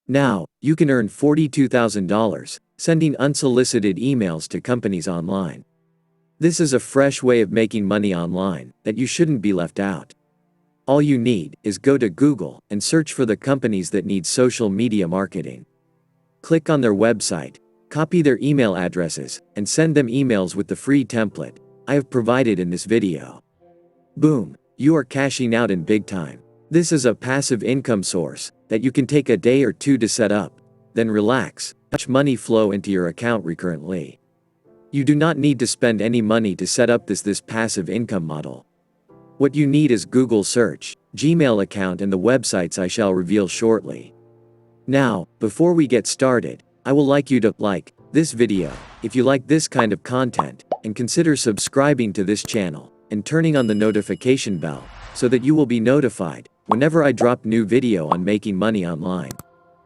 Now, you can earn $42,000 sending unsolicited emails to companies online. This is a fresh way of making money online that you shouldn't be left out. All you need is go to Google and search for the companies that need social media marketing. Click on their website, copy their email addresses, and send them emails with the free template I have provided in this video. Boom, you are cashing out in big time. This is a passive income source that you can take a day or two to set up, then relax, watch money flow into your account recurrently. You do not need to spend any money to set up this passive income model. What you need is Google search, Gmail account, and the websites I shall reveal shortly. Now, before we get started, I will like you to like this video if you like this kind of content, and consider subscribing to this channel and turning on the notification bell so that you will be notified whenever I drop new video on making money online.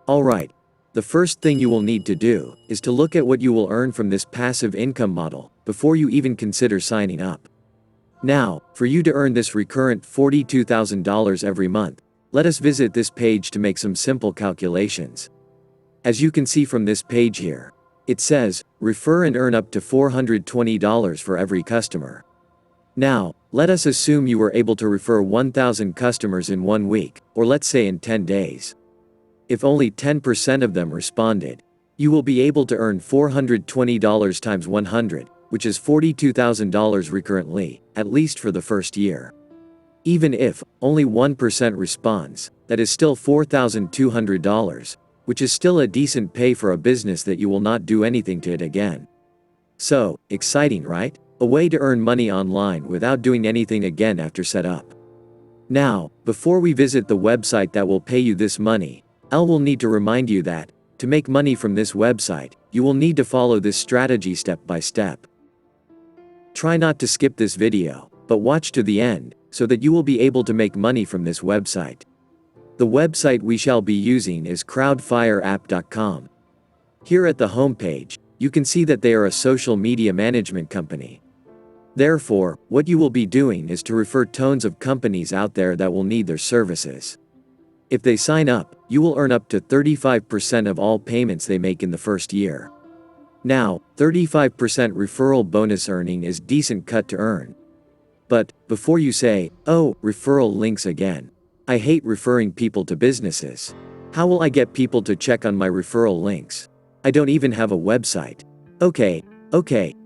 Alright, the first thing you will need to do is to look at what you will earn from this passive income model before you even consider signing up. Now, for you to earn this recurrent $42,000 every month, let us visit this page to make some simple calculations. As you can see from this page here, it says, refer and earn up to $420 for every customer. Now, let us assume you were able to refer 1,000 customers in 1 week, or let's say in 10 days. If only 10% of them responded, you will be able to earn $420 times 100, which is $42,000 recurrently, at least for the first year. Even if only 1% responds, that is still $4,200, which is still a decent pay for a business that you will not do anything to it again. So, exciting, right? A way to earn money online without doing anything again after setup. Now, before we visit the website that will pay you this money, I will need to remind you that, to make money from this website, you will need to follow this strategy step by step. Try not to skip this video, but watch to the end, so that you will be able to make money from this website. The website we shall be using is CrowdFireApp.com. Here at the homepage, you can see that they are a social media management company. Therefore, what you will be doing is to refer tons of companies out there that will need their services. If they sign up, you will earn up to 35% of all payments they make in the first year. Now, 35% referral bonus earning is decent cut to earn. But, before you say, oh, referral links again. I hate referring people to businesses. How will I get people to check on my referral links? I don't even have a website. Okay,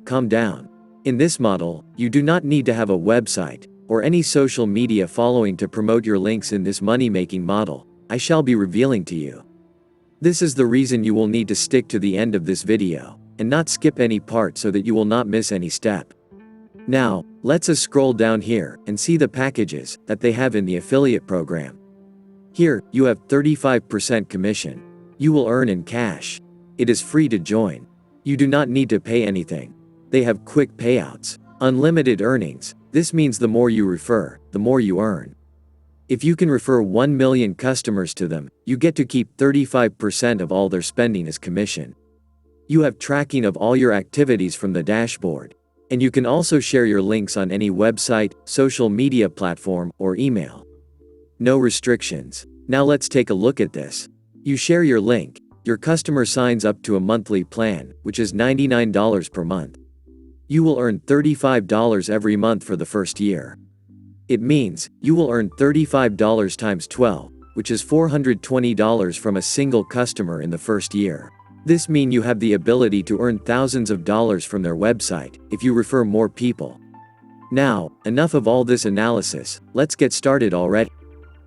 calm down. In this model, you do not need to have a website, or any social media following to promote your links in this money-making model I shall be revealing to you. This is the reason you will need to stick to the end of this video, and not skip any part so that you will not miss any step. Now, let's scroll down here and see the packages that they have in the affiliate program. Here, you have 35% commission. You will earn in cash. It is free to join. You do not need to pay anything. They have quick payouts, unlimited earnings. This means the more you refer, the more you earn. If you can refer 1 million customers to them, you get to keep 35% of all their spending as commission. You have tracking of all your activities from the dashboard. And you can also share your links on any website, social media platform, or email. No restrictions. Now let's take a look at this. You share your link, your customer signs up to a monthly plan, which is $99 per month. You will earn $35 every month for the first year. It means, you will earn $35 times 12, which is $420 from a single customer in the first year. This means you have the ability to earn thousands of dollars from their website, if you refer more people. Now, enough of all this analysis, let's get started already.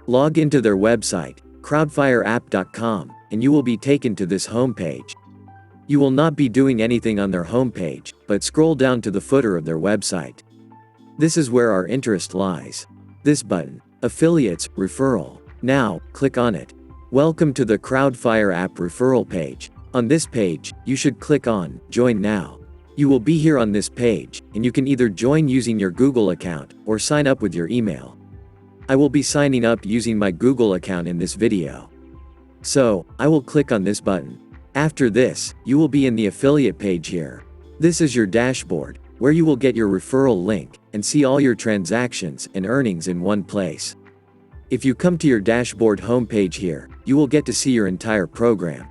Log into their website, CrowdFireApp.com, and you will be taken to this homepage. You will not be doing anything on their homepage, but scroll down to the footer of their website. This is where our interest lies. This button, Affiliates, Referral. Now, click on it. Welcome to the CrowdFireApp referral page. On this page, you should click on Join Now. You will be here on this page, and you can either join using your Google account, or sign up with your email. I will be signing up using my Google account in this video. So, I will click on this button. After this, you will be in the affiliate page here. This is your dashboard, where you will get your referral link, and see all your transactions and earnings in one place. If you come to your dashboard homepage here, you will get to see your entire program.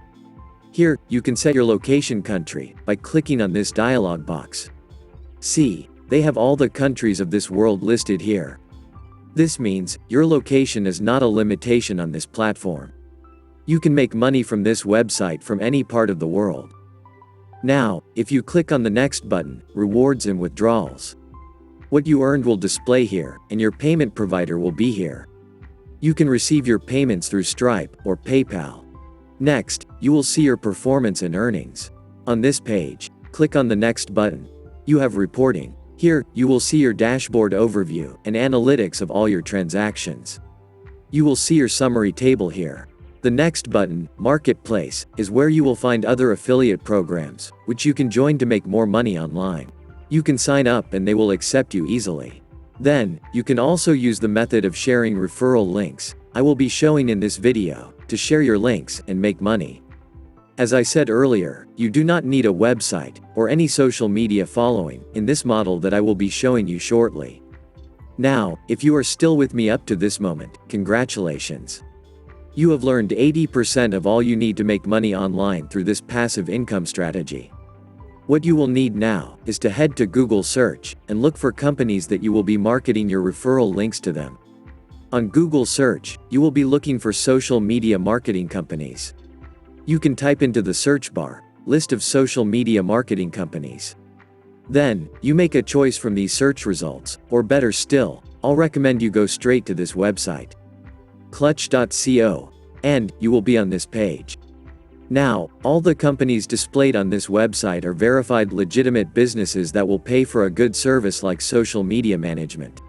Here, you can set your location country by clicking on this dialog box. See, they have all the countries of this world listed here. This means your location is not a limitation on this platform. You can make money from this website from any part of the world. Now, if you click on the next button, Rewards and Withdrawals, what you earned will display here, and your payment provider will be here. You can receive your payments through Stripe or PayPal. Next, you will see your performance and earnings. On this page, click on the next button. You have Reporting. Here, you will see your dashboard overview and analytics of all your transactions. You will see your summary table here. The next button, Marketplace, is where you will find other affiliate programs, which you can join to make more money online. You can sign up and they will accept you easily. Then, you can also use the method of sharing referral links, I will be showing in this video, to share your links and make money. As I said earlier, you do not need a website, or any social media following, in this model that I will be showing you shortly. Now, if you are still with me up to this moment, congratulations. You have learned 80% of all you need to make money online through this passive income strategy. What you will need now is to head to Google search and look for companies that you will be marketing your referral links to them. On Google search, you will be looking for social media marketing companies. You can type into the search bar, list of social media marketing companies. Then, you make a choice from these search results, or better still, I'll recommend you go straight to this website, Clutchco, and you will be on this page. Now, all the companies displayed on this website are verified legitimate businesses that will pay for a good service like social media management.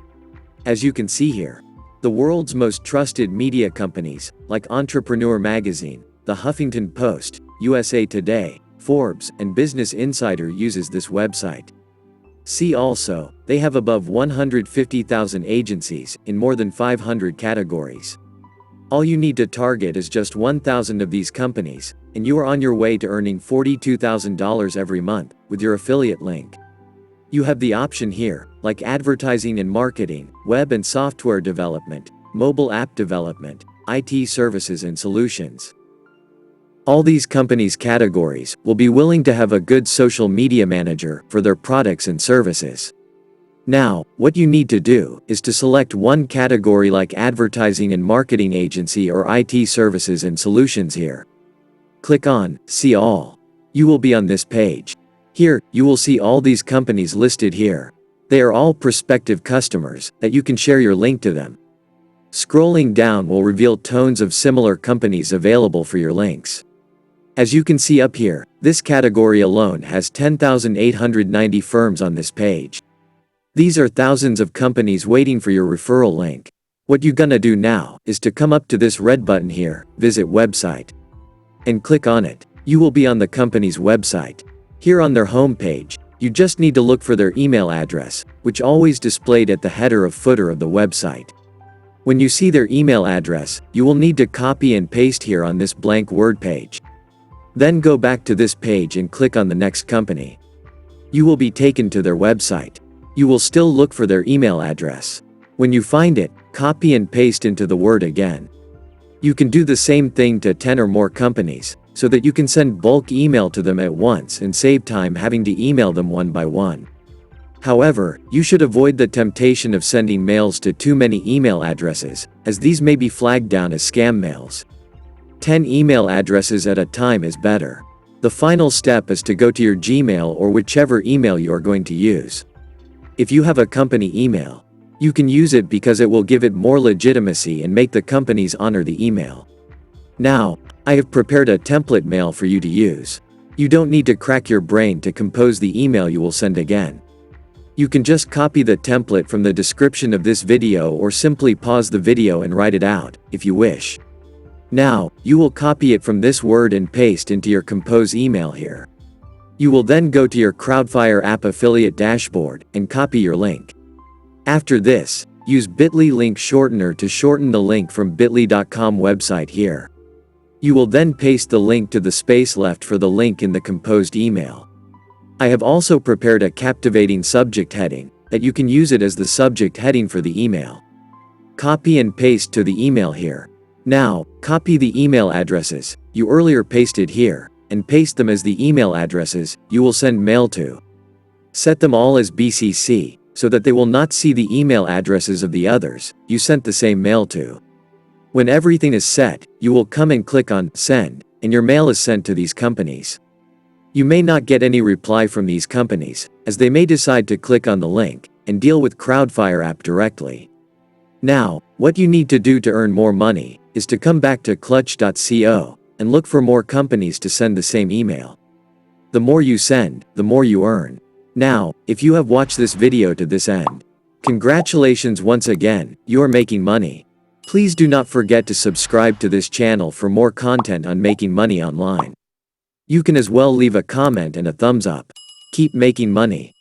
As you can see here, the world's most trusted media companies, like Entrepreneur Magazine, The Huffington Post, USA Today, Forbes, and Business Insider uses this website. See also, they have above 150,000 agencies, in more than 500 categories. All you need to target is just 1,000 of these companies, and you are on your way to earning $42,000 every month, with your affiliate link. You have the option here, like advertising and marketing, web and software development, mobile app development, IT services and solutions. All these companies' categories will be willing to have a good social media manager for their products and services. Now, what you need to do is to select one category like advertising and marketing agency or IT services and solutions here. Click on See All. You will be on this page. Here, you will see all these companies listed here. They are all prospective customers that you can share your link to them. Scrolling down will reveal tons of similar companies available for your links. As you can see up here, this category alone has 10,890 firms on this page. These are thousands of companies waiting for your referral link. What you gonna do now is to come up to this red button here, Visit Website, and click on it. You will be on the company's website. Here on their homepage, you just need to look for their email address, which always displayed at the header or footer of the website. When you see their email address, you will need to copy and paste here on this blank word page. Then go back to this page and click on the next company. You will be taken to their website. You will still look for their email address. When you find it, copy and paste into the word again. You can do the same thing to 10 or more companies, so that you can send bulk email to them at once and save time having to email them one by one. However, you should avoid the temptation of sending mails to too many email addresses, as these may be flagged down as scam mails. 10 email addresses at a time is better. The final step is to go to your Gmail or whichever email you are going to use. If you have a company email, you can use it because it will give it more legitimacy and make the companies honor the email. Now, I have prepared a template mail for you to use. You don't need to crack your brain to compose the email you will send again. You can just copy the template from the description of this video or simply pause the video and write it out, if you wish. Now, you will copy it from this word and paste into your compose email here. You will then go to your CrowdFireApp affiliate dashboard and copy your link. After this, use bit.ly link shortener to shorten the link from bit.ly.com website here. You will then paste the link to the space left for the link in the composed email. I have also prepared a captivating subject heading, that you can use it as the subject heading for the email. Copy and paste to the email here. Now, copy the email addresses you earlier pasted here, and paste them as the email addresses you will send mail to. Set them all as BCC, so that they will not see the email addresses of the others you sent the same mail to. When everything is set, you will come and click on Send, and your mail is sent to these companies. You may not get any reply from these companies, as they may decide to click on the link and deal with CrowdFireApp directly. Now, what you need to do to earn more money is to come back to Clutchco and look for more companies to send the same email. The more you send, the more you earn. Now, if you have watched this video to this end, congratulations once again, you are making money. Please do not forget to subscribe to this channel for more content on making money online. You can as well leave a comment and a thumbs up. Keep making money.